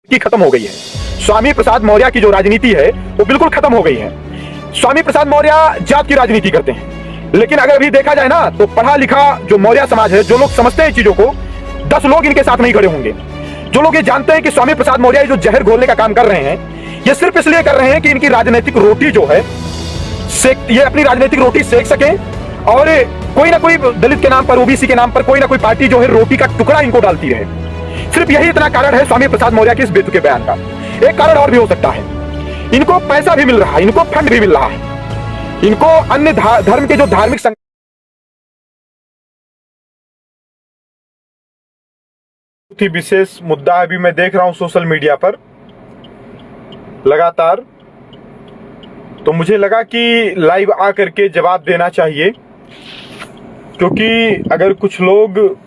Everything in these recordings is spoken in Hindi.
की खत्म हो गई है। स्वामी प्रसाद मौर्य की जो राजनीति है वो बिल्कुल खत्म हो गई है। स्वामी प्रसाद मौर्य जात की राजनीति करते हैं, लेकिन अगर अभी देखा जाए ना तो पढ़ा लिखा जो मौर्य समाज है, जो लोग समझते हैं चीजों को, 10 लोग इनके साथ नहीं खड़े होंगे। जो लोग ये जानते हैं कि स्वामी प्रसाद मौर्य जो जहर घोलने का काम कर रहे हैं, ये सिर्फ इसलिए कर रहे हैं कि इनकी राजनीतिक रोटी जो है ये अपनी राजनीतिक रोटी सेक सके और कोई ना कोई दलित के नाम पर, ओबीसी के नाम पर कोई ना कोई पार्टी जो है रोटी का टुकड़ा इनको डालती रहे। सिर्फ यही इतना कारण है स्वामी प्रसाद मौर्य के इस बेतुके बयान का। एक कारण और भी हो सकता है, इनको पैसा भी मिल रहा है, इनको फंड भी मिल रहा है, इनको अन्य धर्म के जो धार्मिक विशेष मुद्दा अभी मैं देख रहा हूं सोशल मीडिया पर लगातार, तो मुझे लगा कि लाइव आकर के जवाब देना चाहिए, क्योंकि अगर कुछ लोग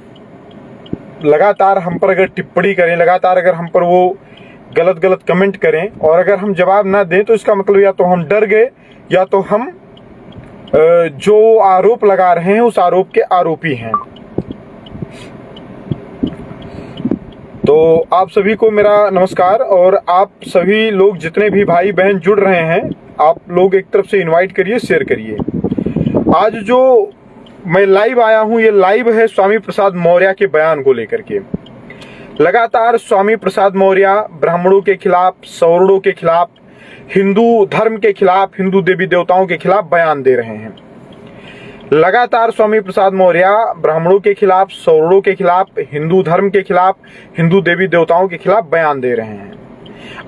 लगातार हम पर अगर टिप्पणी करें, लगातार अगर हम पर वो गलत कमेंट करें और अगर हम जवाब ना दें तो इसका मतलब या तो हम डर गए या तो हम जो आरोप लगा रहे हैं उस आरोप के आरोपी हैं। तो आप सभी को मेरा नमस्कार, और आप सभी लोग जितने भी भाई बहन जुड़ रहे हैं, आप लोग एक तरफ से इनवाइट करिए, शेयर करिए। आज जो मैं लाइव आया हूं, ये लाइव है स्वामी प्रसाद मौर्य के बयान को लेकर के। लगातार स्वामी प्रसाद मौर्य ब्राह्मणों के खिलाफ, सवर्णों के खिलाफ, हिंदू धर्म के खिलाफ, हिंदू देवी देवताओं के खिलाफ बयान दे रहे हैं। लगातार स्वामी प्रसाद मौर्य ब्राह्मणों के खिलाफ, सवर्णों के खिलाफ, हिंदू धर्म के खिलाफ, हिंदू देवी देवताओं के खिलाफ बयान दे रहे हैं।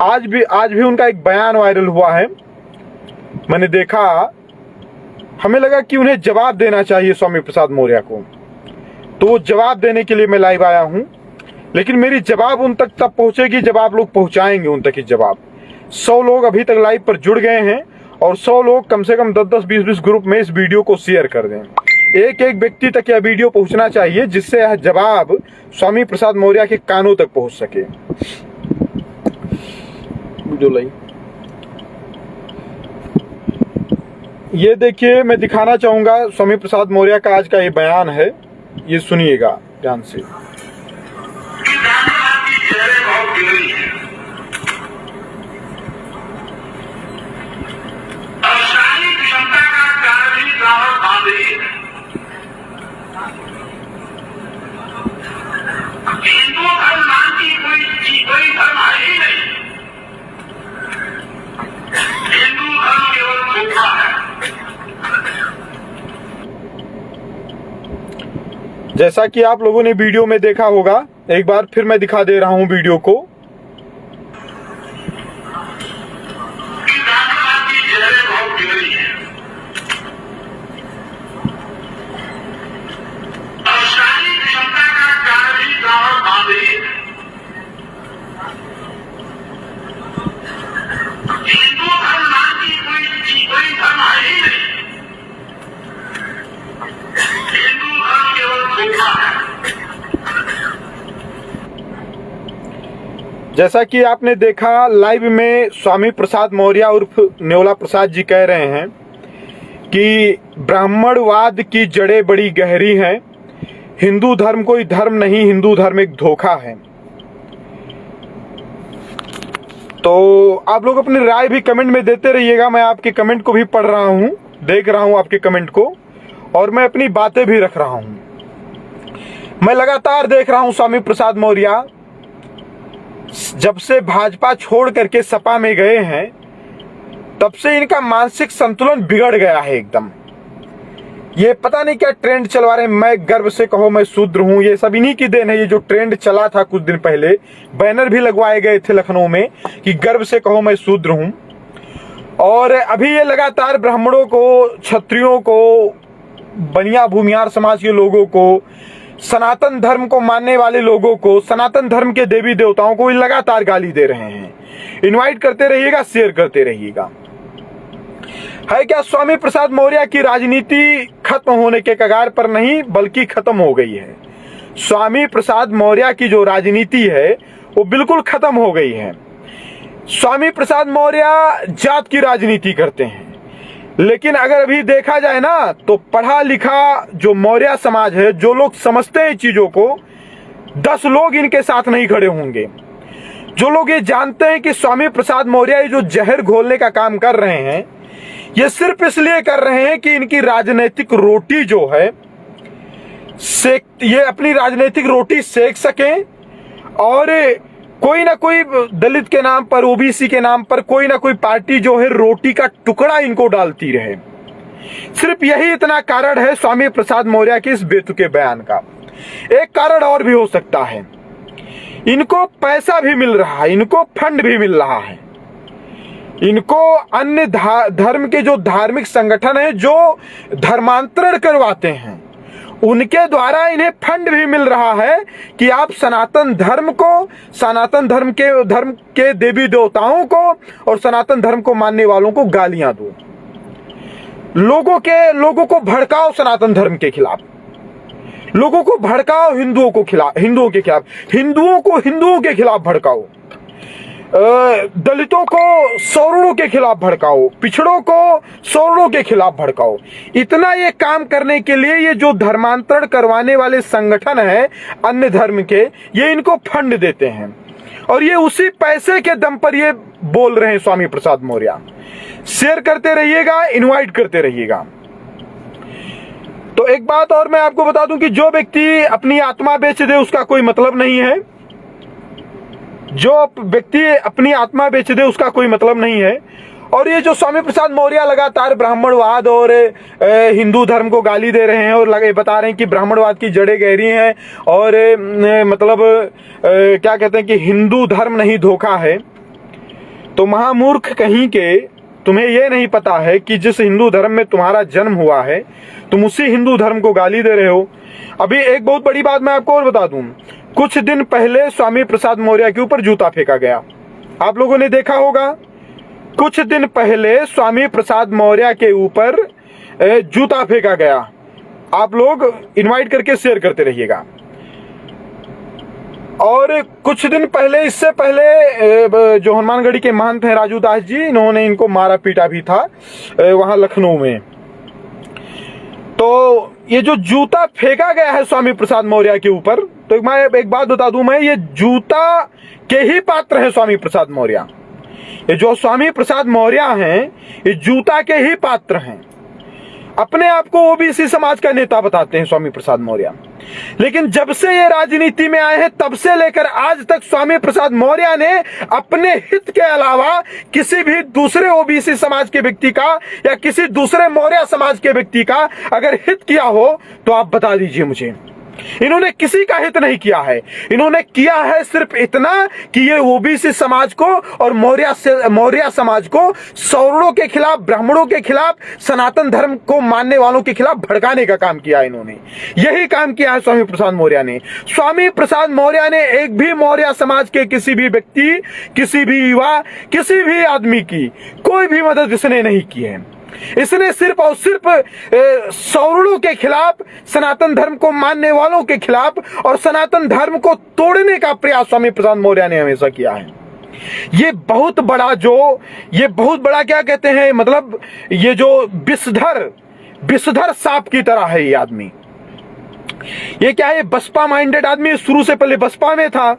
आज भी उनका एक बयान वायरल हुआ है, मैंने देखा, हमें लगा कि उन्हें जवाब देना चाहिए स्वामी प्रसाद मौर्य को, तो वो जवाब देने के लिए मैं लाइव आया हूं। लेकिन मेरी जवाब उन तक तब पहुंचेगी जब आप लोग पहुंचाएंगे उन तक ही जवाब। 100 लोग अभी तक लाइव पर जुड़ गए हैं और 100 लोग कम से कम 10-10, 20-20 ग्रुप में इस वीडियो को शेयर कर दें। एक एक व्यक्ति तक यह वीडियो पहुंचना चाहिए जिससे यह जवाब स्वामी प्रसाद मौर्य के कानों तक पहुंच सके। ये देखिए, मैं दिखाना चाहूंगा स्वामी प्रसाद मौर्य का आज का ये बयान है, ये सुनिएगा ध्यान से। हिंदू धर्म नाम की कोई धर्म है ही नहीं। हिंदू धर्म केवल धोखा है। जैसा कि आप लोगों ने वीडियो में देखा होगा, एक बार फिर मैं दिखा दे रहा हूं वीडियो को। हिंदू धर्म नाम की कोई धर्म है ही नहीं। हिंदू धर्म केवल धोखा है। जैसा कि आपने देखा लाइव में, स्वामी प्रसाद मौर्य उर्फ न्योला प्रसाद जी कह रहे हैं कि ब्राह्मणवाद की जड़ें बड़ी गहरी हैं, हिंदू धर्म कोई धर्म नहीं, हिंदू धर्म एक धोखा है। तो आप लोग अपनी राय भी कमेंट में देते रहिएगा, मैं आपके कमेंट को भी पढ़ रहा हूं, देख रहा हूं आपके कमेंट को, और मैं अपनी बातें भी रख रहा हूं। मैं लगातार देख रहा हूं स्वामी प्रसाद मौर्य जब से भाजपा छोड़ करके सपा में गए हैं, तब से इनका मानसिक संतुलन बिगड़ गया है एकदम। ये पता नहीं क्या ट्रेंड चलवा रहे हैं, मैं गर्व से कहो मैं शूद्र हूं, ये सब इन्हीं की देन है। ये जो ट्रेंड चला था कुछ दिन पहले, बैनर भी लगवाए गए थे लखनऊ में कि गर्व से कहो मैं शूद्र हूं, और अभी ये लगातार ब्राह्मणों को, क्षत्रियों को, बनिया भूमियार समाज के लोगों को, सनातन धर्म को मानने वाले लोगों को, सनातन धर्म के देवी देवताओं को लगातार गाली दे रहे हैं। इनवाइट करते रहिएगा, शेयर करते रहिएगा। है क्या स्वामी प्रसाद मौर्य की राजनीति खत्म होने के कगार पर नहीं, बल्कि खत्म हो गई है। स्वामी प्रसाद मौर्य की जो राजनीति है वो बिल्कुल खत्म हो गई है। स्वामी प्रसाद मौर्य जात की राजनीति करते हैं, लेकिन अगर अभी देखा जाए ना तो पढ़ा लिखा जो मौर्य समाज है, जो लोग समझते हैं चीजों को, 10 लोग इनके साथ नहीं खड़े होंगे। जो लोग ये जानते हैं कि स्वामी प्रसाद मौर्य ये जो जहर घोलने का काम कर रहे हैं, ये सिर्फ इसलिए कर रहे हैं कि इनकी राजनीतिक रोटी जो है ये अपनी राजनीतिक रोटी सेक सकें और कोई ना कोई दलित के नाम पर, ओबीसी के नाम पर कोई ना कोई पार्टी जो है रोटी का टुकड़ा इनको डालती रहे। सिर्फ यही इतना कारण है स्वामी प्रसाद मौर्य के इस बेतुके बयान का। एक कारण और भी हो सकता है, इनको पैसा भी मिल रहा है, इनको फंड भी मिल रहा है, इनको अन्य धर्म के जो धार्मिक संगठन है जो धर्मांतरण करवाते हैं उनके द्वारा इन्हें फंड भी मिल रहा है कि आप सनातन धर्म को, सनातन धर्म के देवी देवताओं को और सनातन धर्म को मानने वालों को गालियां दो, लोगों को भड़काओ सनातन धर्म के खिलाफ, लोगों को भड़काओ हिंदुओं के खिलाफ, हिंदुओं के खिलाफ भड़काओ, दलितों को सवर्णों के खिलाफ भड़काओ, पिछड़ों को सवर्णों के खिलाफ भड़काओ। इतना ये काम करने के लिए ये जो धर्मांतरण करवाने वाले संगठन है अन्य धर्म के, ये इनको फंड देते हैं और ये उसी पैसे के दम पर ये बोल रहे हैं स्वामी प्रसाद मौर्य। शेयर करते रहिएगा, इनवाइट करते रहिएगा। तो एक बात और मैं आपको बता दूं कि जो व्यक्ति अपनी आत्मा बेच दे उसका कोई मतलब नहीं है, जो व्यक्ति अपनी आत्मा बेच दे उसका कोई मतलब नहीं है। और ये जो स्वामी प्रसाद मौर्य लगातार ब्राह्मणवाद और हिंदू धर्म को गाली दे रहे हैं और बता रहे हैं कि ब्राह्मणवाद की जड़ें गहरी हैं और मतलब क्या कहते हैं कि हिंदू धर्म नहीं धोखा है, तो महामूर्ख कहीं के, तुम्हें ये नहीं पता है कि जिस हिंदू धर्म में तुम्हारा जन्म हुआ है तुम उसी हिंदू धर्म को गाली दे रहे हो। अभी एक बहुत बड़ी बात मैं आपको और बता दूं, कुछ दिन पहले स्वामी प्रसाद मौर्य के ऊपर जूता फेंका गया, आप लोगों ने देखा होगा। कुछ दिन पहले स्वामी प्रसाद मौर्य के ऊपर जूता फेंका गया, आप लोग इनवाइट करके शेयर करते रहिएगा। और कुछ दिन पहले, इससे पहले जो हनुमानगढ़ी के महंत हैं राजू दास जी, इन्होंने इनको मारा पीटा भी था वहां लखनऊ में। तो ये जो जूता फेंका गया है स्वामी प्रसाद मौर्य के ऊपर, तो मैं एक बात बता दूं, मैं ये जूता के ही पात्र हैं स्वामी प्रसाद मौर्य। ये जो स्वामी प्रसाद मौर्य हैं ये जूता के ही पात्र हैं। अपने आप को ओबीसी समाज का नेता बताते हैं स्वामी प्रसाद मौर्य, लेकिन जब से ये राजनीति में आए हैं तब से लेकर आज तक स्वामी प्रसाद मौर्य ने अपने हित के अलावा किसी भी दूसरे ओबीसी समाज के व्यक्ति का या किसी दूसरे मौर्य समाज के व्यक्ति का अगर हित किया हो तो आप बता दीजिए मुझे। इन्होंने किसी का हित नहीं किया है, इन्होंने किया है सिर्फ इतना कि ये ओबीसी समाज को और मौर्य समाज को सवर्णों के खिलाफ, ब्राह्मणों के खिलाफ, सनातन धर्म को मानने वालों के खिलाफ भड़काने का काम किया। इन्होंने यही काम किया है स्वामी प्रसाद मौर्य ने। स्वामी प्रसाद मौर्य ने एक भी मौर्य समाज के किसी भी व्यक्ति, किसी भी युवा, किसी भी आदमी की कोई भी मदद इसने नहीं की है। इसने सिर्फ और सिर्फ सवर्णों के खिलाफ, सनातन धर्म को मानने वालों के खिलाफ और सनातन धर्म को तोड़ने का प्रयास स्वामी प्रसाद मौर्य ने हमेशा किया है। ये बहुत बड़ा क्या कहते हैं, मतलब ये जो विषधर सांप की तरह है ये आदमी। ये क्या है, बसपा माइंडेड आदमी, शुरू से पहले बसपा में था,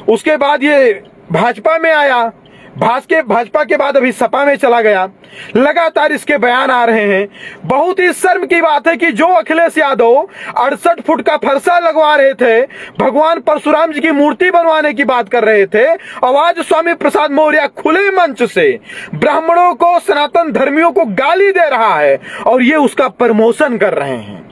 उसके बाद ये भाजपा में आया, भाजपा के बाद अभी सपा में चला गया। लगातार इसके बयान आ रहे हैं। बहुत ही शर्म की बात है कि जो अखिलेश यादव 68 फुट का फरसा लगवा रहे थे, भगवान परशुराम जी की मूर्ति बनवाने की बात कर रहे थे, और आज स्वामी प्रसाद मौर्य खुले मंच से ब्राह्मणों को, सनातन धर्मियों को गाली दे रहा है और ये उसका प्रमोशन कर रहे हैं।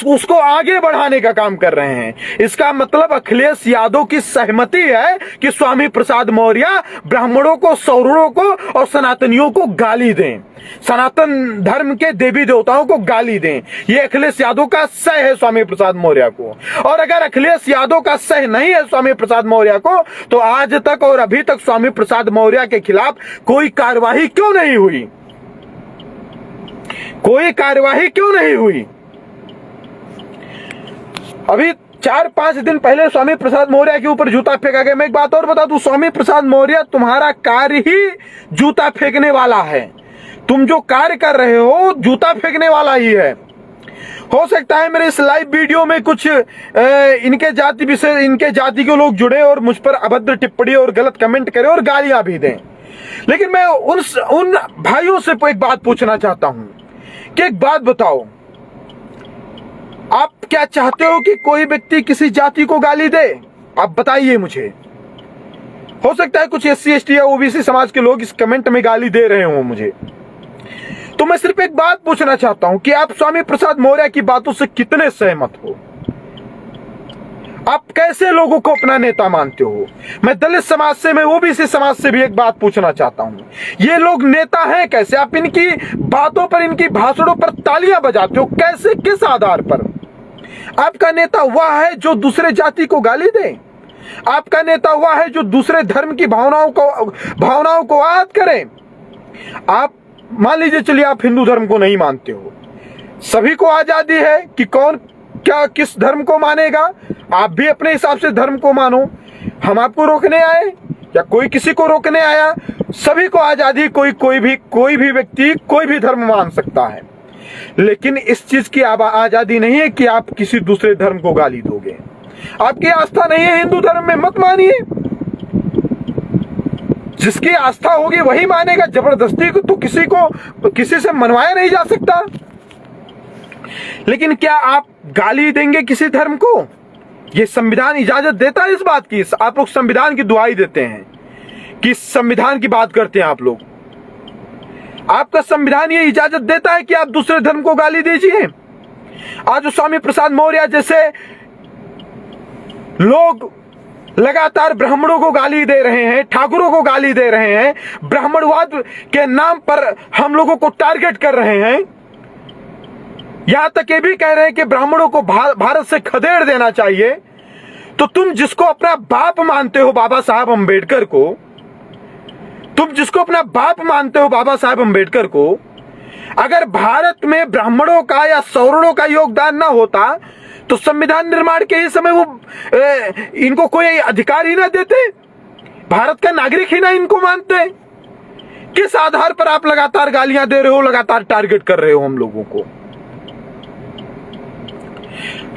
उसको आगे बढ़ाने का काम कर रहे हैं। इसका मतलब अखिलेश यादव की सहमति है कि स्वामी प्रसाद मौर्य ब्राह्मणों को, सवर्णों को और सनातनियों को गाली दें, सनातन धर्म के देवी देवताओं को गाली दें। ये अखिलेश यादव का सह है स्वामी प्रसाद मौर्य को। और अगर अखिलेश यादव का सह नहीं है स्वामी प्रसाद मौर्य को, तो आज तक और अभी तक स्वामी प्रसाद मौर्य के खिलाफ कोई कार्यवाही क्यों नहीं हुई? अभी 4-5 दिन पहले स्वामी प्रसाद मौर्य के ऊपर जूता फेंका गया। मैं एक बात और बता दूं, स्वामी प्रसाद मौर्य, तुम्हारा कार्य ही जूता फेंकने वाला है। तुम जो कार्य कर रहे हो जूता फेंकने वाला ही है। हो सकता है मेरे इस लाइव वीडियो में कुछ इनके जाति के लोग जुड़े और मुझ पर अभद्र टिप्पणी और गलत कमेंट करें और गालियां भी दें, लेकिन मैं उन भाइयों से एक बात पूछना चाहता हूं कि एक बात बताओ, आप क्या चाहते हो कि कोई व्यक्ति किसी जाति को गाली दे? आप बताइए मुझे। हो सकता है कुछ SC ST या OBC समाज के लोग इस कमेंट में गाली दे रहे हो मुझे, तो मैं सिर्फ एक बात पूछना चाहता हूं कि आप स्वामी प्रसाद मौर्य की बातों से कितने सहमत हो? आप कैसे लोगों को अपना नेता मानते हो? मैं दलित समाज से, मैं OBC समाज से भी एक बात पूछना चाहता हूं, ये लोग नेता हैं कैसे? आप इनकी बातों पर, इनकी भाषणों पर तालियां बजाते हो कैसे, किस आधार पर? आपका नेता वह है जो दूसरे जाति को गाली दे? आपका नेता वह है जो दूसरे धर्म की भावनाओं को आहत करे? आप मान लीजिए, चलिए आप हिंदू धर्म को नहीं मानते हो, सभी को आजादी है कि कौन क्या किस धर्म को मानेगा, आप भी अपने हिसाब से धर्म को मानो। हम आपको रोकने आए या कोई किसी को रोकने आया? सभी को आजादी, कोई भी व्यक्ति कोई भी धर्म मान सकता है, लेकिन इस चीज की आजादी नहीं है कि आप किसी दूसरे धर्म को गाली दोगे। आपकी आस्था नहीं है हिंदू धर्म में, मत मानिए। जिसकी आस्था होगी वही मानेगा, जबरदस्ती तो किसी से मनवाया नहीं जा सकता। लेकिन क्या आप गाली देंगे किसी धर्म को? ये संविधान इजाजत देता है इस बात की? आप लोग संविधान की दुहाई देते हैं कि संविधान की बात करते हैं आप लोग। आपका संविधान ये इजाजत देता है कि आप दूसरे धर्म को गाली दीजिए? आज स्वामी प्रसाद मौर्य जैसे लोग लगातार ब्राह्मणों को गाली दे रहे हैं, ठाकुरों को गाली दे रहे हैं, ब्राह्मणवाद के नाम पर हम लोगों को टारगेट कर रहे हैं, यहां तक ये भी कह रहे हैं कि ब्राह्मणों को भारत से खदेड़ देना चाहिए। तो तुम जिसको अपना बाप मानते हो बाबा साहब अंबेडकर को, तुम जिसको अपना बाप मानते हो बाबा साहब अंबेडकर को, अगर भारत में ब्राह्मणों का या सवर्णों का योगदान ना होता तो संविधान निर्माण के ही समय वो इनको कोई अधिकार ही ना देते, भारत का नागरिक ही ना इनको मानते। किस आधार पर आप लगातार गालियां दे रहे हो, लगातार टारगेट कर रहे हो हम लोगों को?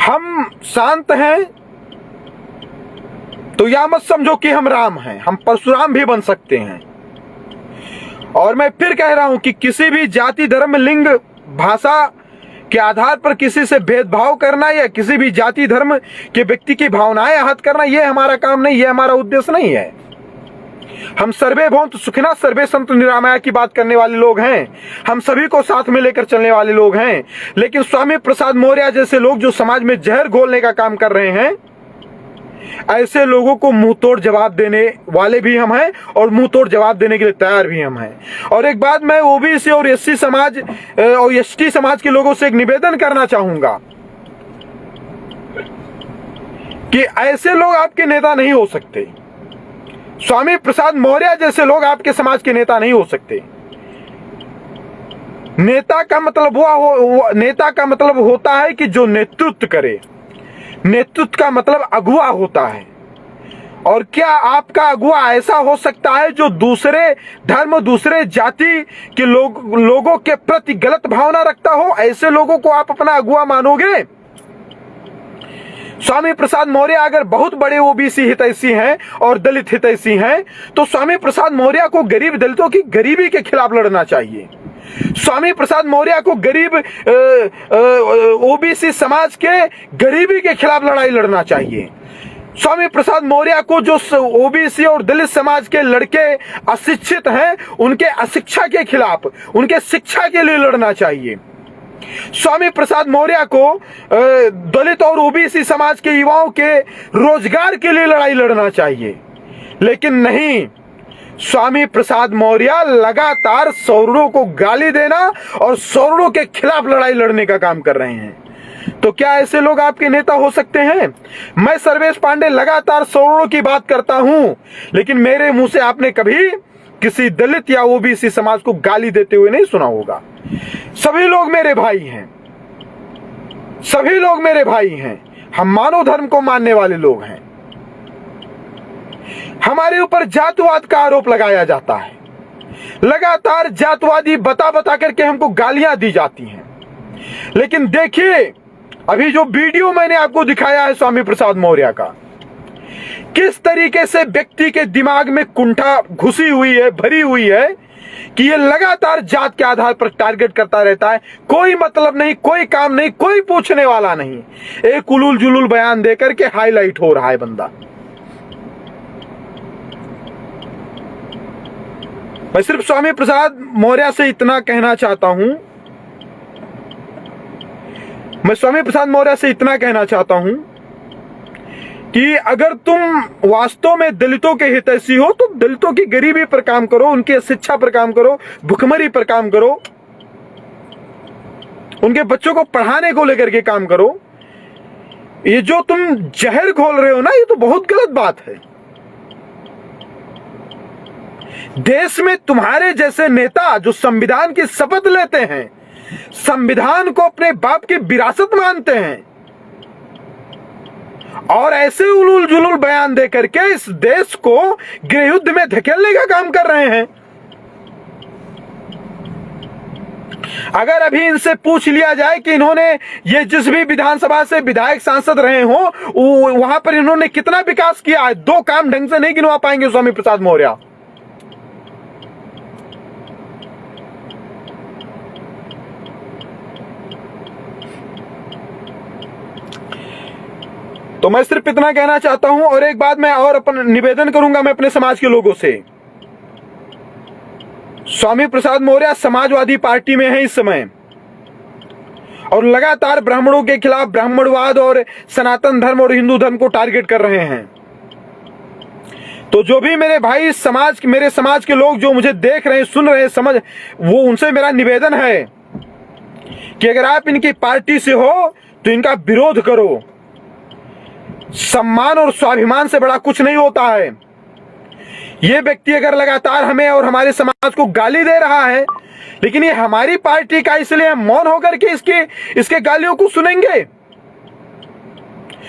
हम शांत हैं तो या मत समझो कि हम राम हैं, हम परशुराम भी बन सकते हैं। और मैं फिर कह रहा हूं कि किसी भी जाति, धर्म, लिंग, भाषा के आधार पर किसी से भेदभाव करना या किसी भी जाति धर्म के व्यक्ति की भावनाएं आहत करना, यह हमारा काम नहीं, यह हमारा उद्देश्य नहीं है। हम सर्वे भवन्तु सुखिनः सर्वे सन्तु निरामया की बात करने वाले लोग हैं, हम सभी को साथ में लेकर चलने वाले लोग हैं। लेकिन स्वामी प्रसाद मौर्य जैसे लोग जो समाज में जहर घोलने का काम कर रहे हैं, ऐसे लोगों को मुंह तोड़ जवाब देने वाले भी हम हैं और मुंह तोड़ जवाब देने के लिए तैयार भी हम हैं। और एक बात मैं OBC और SC समाज और ST समाज के लोगों से एक निवेदन करना चाहूंगा कि ऐसे लोग आपके नेता नहीं हो सकते। स्वामी प्रसाद मौर्य जैसे लोग आपके समाज के नेता नहीं हो सकते। नेता का मतलब होता है कि जो नेतृत्व करे। नेतृत्व का मतलब अगुवा होता है। और क्या आपका अगुवा ऐसा हो सकता है जो दूसरे धर्म, दूसरे जाति के लोगों के प्रति गलत भावना रखता हो? ऐसे लोगों को आप अपना अगुवा मानोगे? स्वामी प्रसाद मौर्य अगर बहुत बड़े OBC हितैषी हैं और दलित हितैषी हैं, तो स्वामी प्रसाद मौर्य को गरीब दलितों की गरीबी के खिलाफ लड़ना चाहिए। स्वामी प्रसाद मौर्य को गरीब OBC समाज के गरीबी के खिलाफ लड़ाई लड़ना चाहिए। स्वामी प्रसाद मौर्य को जो OBC और दलित समाज के लड़के अशिक्षित हैं, उनके अशिक्षा के खिलाफ, उनके शिक्षा के लिए लड़ना चाहिए। स्वामी प्रसाद मौर्य को दलित और OBC समाज के युवाओं के रोजगार के लिए लड़ाई लड़ना चाहिए। लेकिन नहीं, स्वामी प्रसाद मौर्य लगातार सवर्णों को गाली देना और सवर्णों के खिलाफ लड़ाई लड़ने का काम कर रहे हैं। तो क्या ऐसे लोग आपके नेता हो सकते हैं? मैं सर्वेश पांडे लगातार सवर्णों की बात करता हूं, लेकिन मेरे मुंह से आपने कभी किसी दलित या OBC समाज को गाली देते हुए नहीं सुना होगा। सभी लोग मेरे भाई हैं, सभी लोग मेरे भाई हैं। हम मानव धर्म को मानने वाले लोग हैं। हमारे ऊपर जातवाद का आरोप लगाया जाता है, लगातार जातवादी बता करके हमको गालियां दी जाती हैं। लेकिन देखिए, अभी जो वीडियो मैंने आपको दिखाया है स्वामी प्रसाद मौर्य का, किस तरीके से व्यक्ति के दिमाग में कुंठा घुसी हुई है, भरी हुई है कि ये लगातार जात के आधार पर टारगेट करता रहता है। कोई मतलब नहीं, कोई काम नहीं, कोई पूछने वाला नहीं, एक उलूल जुलूल बयान देकर के हाईलाइट हो रहा है बंदा। मैं सिर्फ स्वामी प्रसाद मौर्य से इतना कहना चाहता हूं, मैं स्वामी प्रसाद मौर्य से इतना कहना चाहता हूं कि अगर तुम वास्तव में दलितों के हितैषी हो तो दलितों की गरीबी पर काम करो, उनकी शिक्षा पर काम करो, भुखमरी पर काम करो, उनके बच्चों को पढ़ाने को लेकर के काम करो। ये जो तुम जहर घोल रहे हो ना, ये तो बहुत गलत बात है। देश में तुम्हारे जैसे नेता जो संविधान की शपथ लेते हैं, संविधान को अपने बाप की विरासत मानते हैं, और ऐसे उलूल जुलूल बयान देकर के इस देश को गृहयुद्ध में धकेलने का काम कर रहे हैं। अगर अभी इनसे पूछ लिया जाए कि इन्होंने ये जिस भी विधानसभा से विधायक सांसद रहे हो वहां पर इन्होंने कितना विकास किया है, 2 काम ढंग से नहीं गिनवा पाएंगे स्वामी प्रसाद मौर्य। तो मैं सिर्फ इतना कहना चाहता हूं, और एक बात मैं और अपन निवेदन करूंगा मैं अपने समाज के लोगों से। स्वामी प्रसाद मौर्य समाजवादी पार्टी में है इस समय, और लगातार ब्राह्मणों के खिलाफ ब्राह्मणवाद और सनातन धर्म और हिंदू धर्म को टारगेट कर रहे हैं। तो जो भी मेरे भाई समाज, मेरे समाज के लोग जो मुझे देख रहे हैं, सुन रहे हैं, समझ, वो उनसे मेरा निवेदन है कि अगर आप इनकी पार्टी से हो तो इनका विरोध करो। सम्मान और स्वाभिमान से बड़ा कुछ नहीं होता है। ये व्यक्ति अगर लगातार हमें और हमारे समाज को गाली दे रहा है, लेकिन ये हमारी पार्टी का, इसलिए हम मौन होकर के इसके गालियों को सुनेंगे,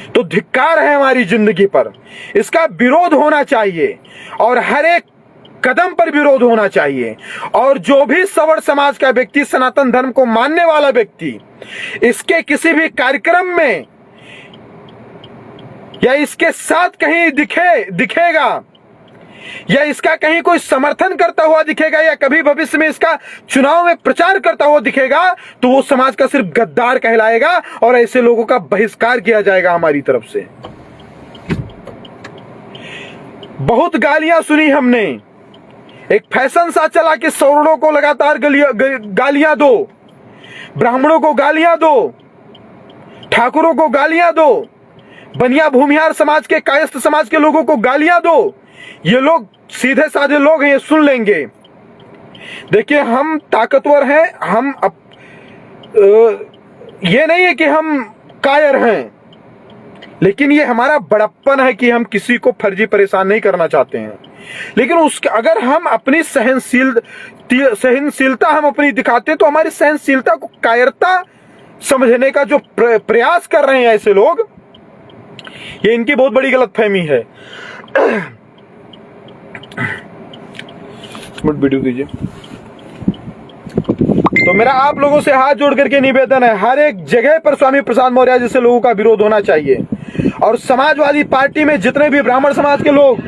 तो धिक्कार है हमारी जिंदगी पर। इसका विरोध होना चाहिए, और हर एक कदम पर विरोध होना चाहिए। और जो भी सवर्ण समाज का व्यक्ति, सनातन धर्म को मानने वाला व्यक्ति, इसके किसी भी कार्यक्रम में या इसके साथ कहीं दिखेगा, या इसका कहीं कोई समर्थन करता हुआ दिखेगा, या कभी भविष्य में इसका चुनाव में प्रचार करता हुआ दिखेगा, तो वो समाज का सिर्फ गद्दार कहलाएगा, और ऐसे लोगों का बहिष्कार किया जाएगा हमारी तरफ से। बहुत गालियां सुनी हमने, एक फैशन सा चला कि सवर्णों को लगातार गालियां दो, ब्राह्मणों को गालियां दो, ठाकुरों को गालियां दो, बनिया भूमिहार समाज के, कायस्थ समाज के लोगों को गालियां दो। ये लोग सीधे साधे लोग हैं, ये सुन लेंगे। देखिए, हम ताकतवर हैं, हम ये नहीं है कि हम कायर हैं, लेकिन ये हमारा बड़प्पन है कि हम किसी को फर्जी परेशान नहीं करना चाहते हैं। लेकिन अगर हम अपनी सहनशीलता हम अपनी दिखाते हैं, तो हमारी सहनशीलता को कायरता समझने का जो प्रयास कर रहे हैं ऐसे लोग, ये इनकी बहुत बड़ी गलतफहमी है। वीडियो दीजिए। तो मेरा आप लोगों से हाथ जोड़ करके निवेदन है, हर एक जगह पर स्वामी प्रसाद मौर्य जैसे लोगों का विरोध होना चाहिए। और समाजवादी पार्टी में जितने भी ब्राह्मण समाज के लोग,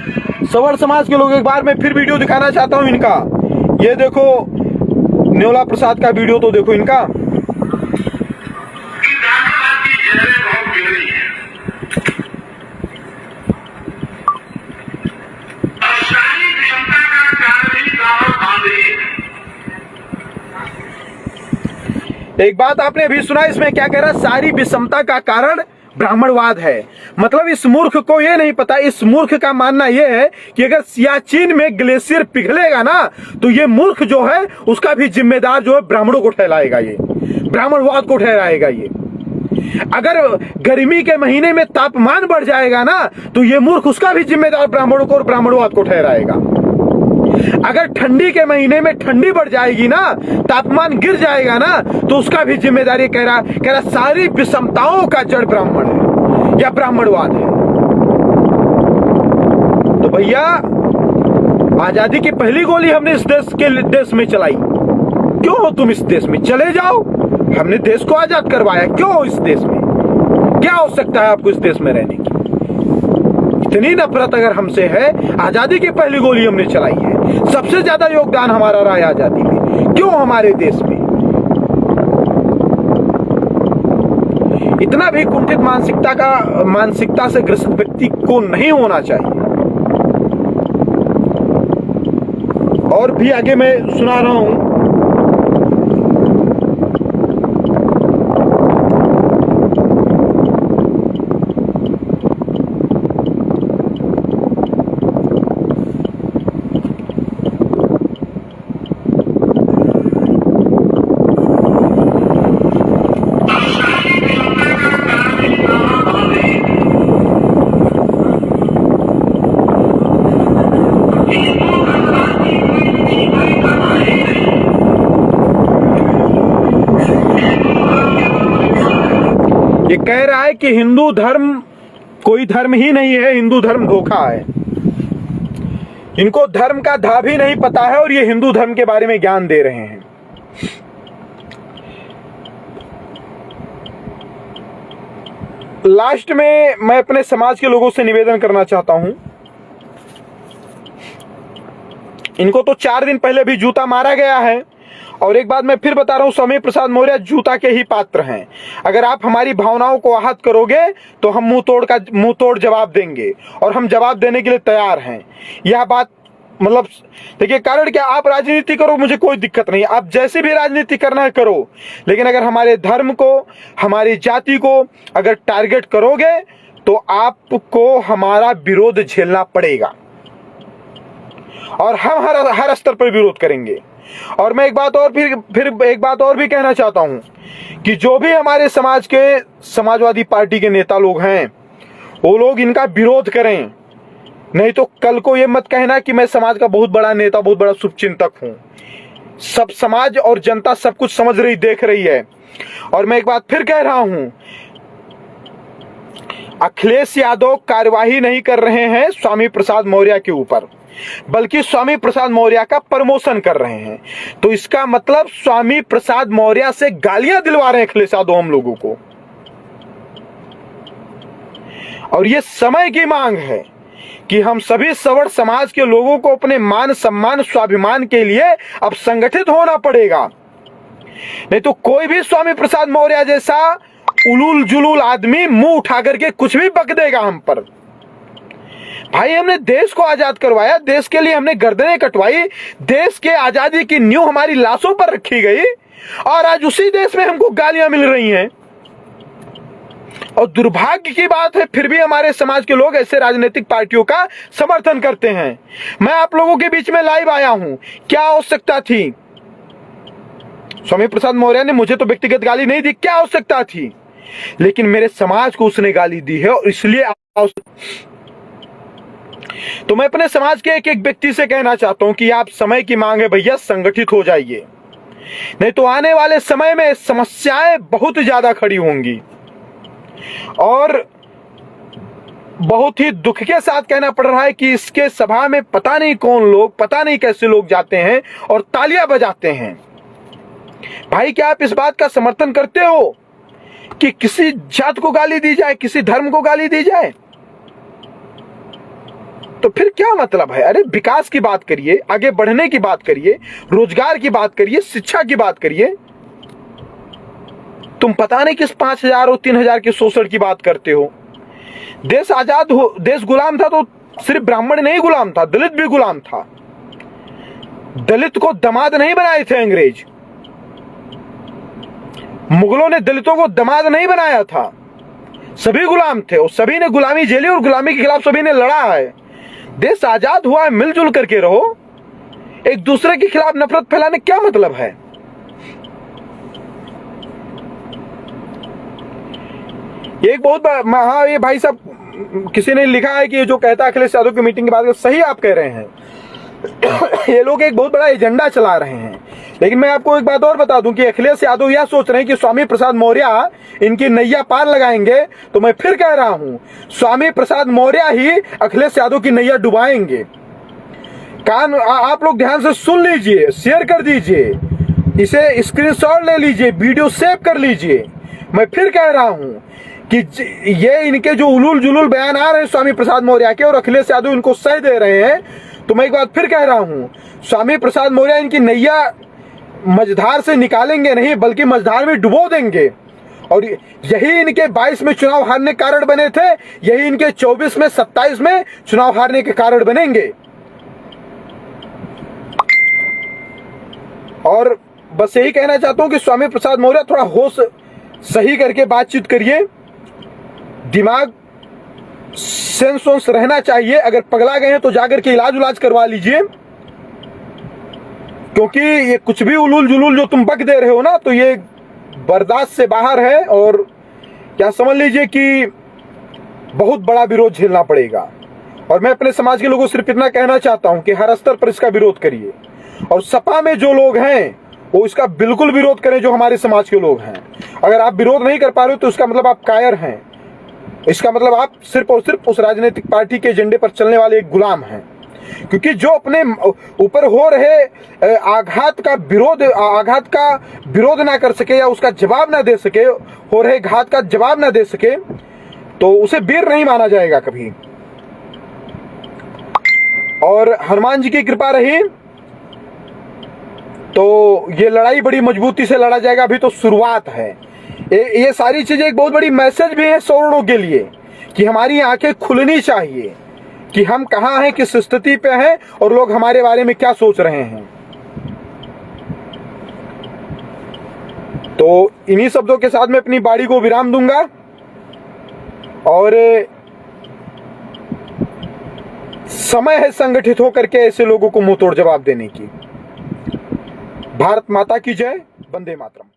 सवर्ण समाज के लोग, एक बार मैं फिर वीडियो दिखाना चाहता हूं इनका। ये देखो, न्योला प्रसाद का वीडियो तो देखो इनका। एक बात आपने अभी सुना, इसमें क्या कह रहा है, सारी विषमता का कारण ब्राह्मणवाद है। मतलब इस मूर्ख को ये नहीं पता, इस मूर्ख का मानना ये है कि अगर सियाचिन में ग्लेशियर पिघलेगा ना, तो ये मूर्ख जो है उसका भी जिम्मेदार जो है ब्राह्मणों को ठहराएगा, ये ब्राह्मणवाद को ठहराएगा। ये अगर गर्मी के महीने में तापमान बढ़ जाएगा ना, तो ये मूर्ख उसका भी जिम्मेदार ब्राह्मणों को और ब्राह्मणवाद को ठहराएगा। अगर ठंडी के महीने में ठंडी बढ़ जाएगी ना, तापमान गिर जाएगा ना, तो उसका भी जिम्मेदारी कह रहा सारी विषमताओं का जड़ ब्राह्मण है या ब्राह्मणवाद है। तो भैया, आजादी की पहली गोली हमने इस देश में चलाई, क्यों हो तुम इस देश में? चले जाओ, हमने देश को आजाद करवाया, क्यों इस देश में? क्या आवश्यकता है आपको इस देश में रहने की? इतनी नफरत अगर हमसे है, आजादी की पहली गोली हमने चलाई है, सबसे ज्यादा योगदान हमारा रहा है आजादी में, क्यों हमारे देश में? इतना भी कुंठित मानसिकता से ग्रसित व्यक्ति को नहीं होना चाहिए। और भी आगे मैं सुना रहा हूं। ये कह रहा है कि हिंदू धर्म कोई धर्म ही नहीं है, हिंदू धर्म धोखा है। इनको धर्म का धा भी नहीं पता है और ये हिंदू धर्म के बारे में ज्ञान दे रहे हैं। लास्ट में मैं अपने समाज के लोगों से निवेदन करना चाहता हूं, इनको तो 4 दिन पहले भी जूता मारा गया है और एक बात मैं फिर बता रहा हूं, स्वामी प्रसाद मौर्य जूता के ही पात्र हैं। अगर आप हमारी भावनाओं को आहत करोगे तो हम मुंह तोड़ जवाब देंगे और हम जवाब देने के लिए तैयार हैं। यह बात मतलब देखिए, कारण क्या, आप राजनीति करो, मुझे कोई दिक्कत नहीं, आप जैसे भी राजनीति करना है करो, लेकिन अगर हमारे धर्म को, हमारी जाति को अगर टारगेट करोगे तो आपको हमारा विरोध झेलना पड़ेगा और हम हर स्तर पर विरोध करेंगे। और मैं एक बात और फिर एक बात और भी कहना चाहता हूं कि जो भी हमारे समाज के समाजवादी पार्टी के नेता लोग हैं, वो लोग इनका विरोध करें, नहीं तो कल को ये मत कहना कि मैं समाज का बहुत बड़ा नेता, बहुत बड़ा शुभचिंतक हूं। सब समाज और जनता सब कुछ समझ रही, देख रही है। और मैं एक बात फिर कह रहा हूं, अखिलेश यादव कार्यवाही नहीं कर रहे हैं स्वामी प्रसाद मौर्य के ऊपर, बल्कि स्वामी प्रसाद मौर्य का प्रमोशन कर रहे हैं। तो इसका मतलब स्वामी प्रसाद मौर्य से गालियां दिलवा रहे हैं अखिलेश यादव हम लोगों को। और ये समय की मांग है कि हम सभी सवर्ण समाज के लोगों को अपने मान सम्मान स्वाभिमान के लिए अब संगठित होना पड़ेगा, नहीं तो कोई भी स्वामी प्रसाद मौर्य जैसा उलूल जुलूल आदमी मुंह उठा करके कुछ भी बक देगा हम पर। भाई, हमने देश को आजाद करवाया, देश के लिए हमने गर्दनें कटवाई, देश के आजादी की नींव हमारी लाशों पर रखी गई और आज उसी देश में हमको गालियां मिल रही हैं। और दुर्भाग्य की बात है, फिर भी हमारे समाज के लोग ऐसे राजनीतिक पार्टियों का समर्थन करते हैं। मैं आप लोगों के बीच में लाइव आया हूं, क्या आवश्यकता थी? स्वामी प्रसाद मौर्य ने मुझे तो व्यक्तिगत गाली नहीं दी, क्या आवश्यकता थी? लेकिन मेरे समाज को उसने गाली दी है और इसलिए तो मैं अपने समाज के एक एक व्यक्ति से कहना चाहता हूं कि आप समय की मांग है भैया, संगठित हो जाइए, नहीं तो आने वाले समय में समस्याएं बहुत ज्यादा खड़ी होंगी। और बहुत ही दुख के साथ कहना पड़ रहा है कि इसके सभा में पता नहीं कौन लोग, पता नहीं कैसे लोग जाते हैं और तालियां बजाते हैं। भाई, क्या आप इस बात का समर्थन करते हो कि किसी जात को गाली दी जाए, किसी धर्म को गाली दी जाए? तो फिर क्या मतलब है? अरे विकास की बात करिए, आगे बढ़ने की बात करिए, रोजगार की बात करिए, शिक्षा की बात करिए। तुम पता नहीं किस 5,000 और 3,000 के शोषण की बात करते हो। देश आजाद हो, देश गुलाम था तो सिर्फ ब्राह्मण नहीं गुलाम था, दलित भी गुलाम था। दलित को दामाद नहीं बनाए थे अंग्रेज, मुगलों ने दलितों को दामाद नहीं बनाया था, सभी गुलाम थे और सभी ने गुलामी झेली और गुलामी के खिलाफ सभी ने लड़ा है। देश आजाद हुआ है, मिलजुल करके रहो, एक दूसरे के खिलाफ नफरत फैलाने क्या मतलब है? एक बहुत हाँ, ये भाई साहब किसी ने लिखा है कि ये जो कहता है अखिलेश यादव की मीटिंग के बाद, सही आप कह रहे हैं। ये लोग एक बहुत बड़ा एजेंडा चला रहे हैं। लेकिन मैं आपको एक बात और बता दूं कि अखिलेश यादव यह सोच रहे हैं कि स्वामी प्रसाद मौर्य इनकी नैया पार लगाएंगे। तो मैं फिर कह रहा हूं, स्वामी प्रसाद मौर्य ही अखिलेश यादव की नैया डुबाएंगे। कान आप लोग ध्यान से सुन लीजिए, शेयर कर दीजिए। इसे स्क्रीनशॉट ले लीजिए, वीडियो सेव कर लीजिए। मैं फिर कह रहा हूं कि ये इनके जो उलूल जुलूल बयान आ रहे हैं स्वामी प्रसाद मौर्य के और अखिलेश यादव इनको सह दे रहे हैं, तो मैं एक बात फिर कह रहा हूं, स्वामी प्रसाद मौर्य इनकी नैया मझधार से निकालेंगे नहीं, बल्कि मझधार में डुबो देंगे। और यही इनके 22 में चुनाव हारने के कारण बने थे, यही इनके 24 में 27 में चुनाव हारने के कारण बनेंगे। और बस यही कहना चाहता हूं कि स्वामी प्रसाद मौर्य थोड़ा होश सही करके बातचीत करिए, दिमाग सेंस वेंस रहना चाहिए। अगर पगला गए हैं तो जाकर के इलाज करवा लीजिए, क्योंकि ये कुछ भी उलूल जुलूल जो तुम बक दे रहे हो ना, तो ये बर्दाश्त से बाहर है। और क्या समझ लीजिए कि बहुत बड़ा विरोध झेलना पड़ेगा। और मैं अपने समाज के लोगों से सिर्फ इतना कहना चाहता हूं कि हर स्तर पर इसका विरोध करिए। और सपा में जो लोग हैं वो इसका बिल्कुल विरोध करें, जो हमारे समाज के लोग हैं। अगर आप विरोध नहीं कर पा रहे हो तो इसका मतलब आप कायर हैं, इसका मतलब आप सिर्फ और सिर्फ उस राजनीतिक पार्टी के एजेंडे पर चलने वाले एक गुलाम हैं। क्योंकि जो अपने ऊपर हो रहे आघात का विरोध ना कर सके या उसका जवाब ना दे सके, हो रहे घात का जवाब ना दे सके, तो उसे वीर नहीं माना जाएगा कभी। और हनुमान जी की कृपा रही तो ये लड़ाई बड़ी मजबूती से लड़ा जाएगा। अभी तो शुरुआत है। ये सारी चीजें एक बहुत बड़ी मैसेज भी है सौरों के लिए कि हमारी आंखें खुलनी चाहिए कि हम कहां हैं, किस स्थिति पे हैं और लोग हमारे बारे में क्या सोच रहे हैं। तो इन्हीं शब्दों के साथ मैं अपनी बाड़ी को विराम दूंगा और समय है संगठित होकर के ऐसे लोगों को मुंह तोड़ जवाब देने की। भारत माता की जय, वंदे मातरम।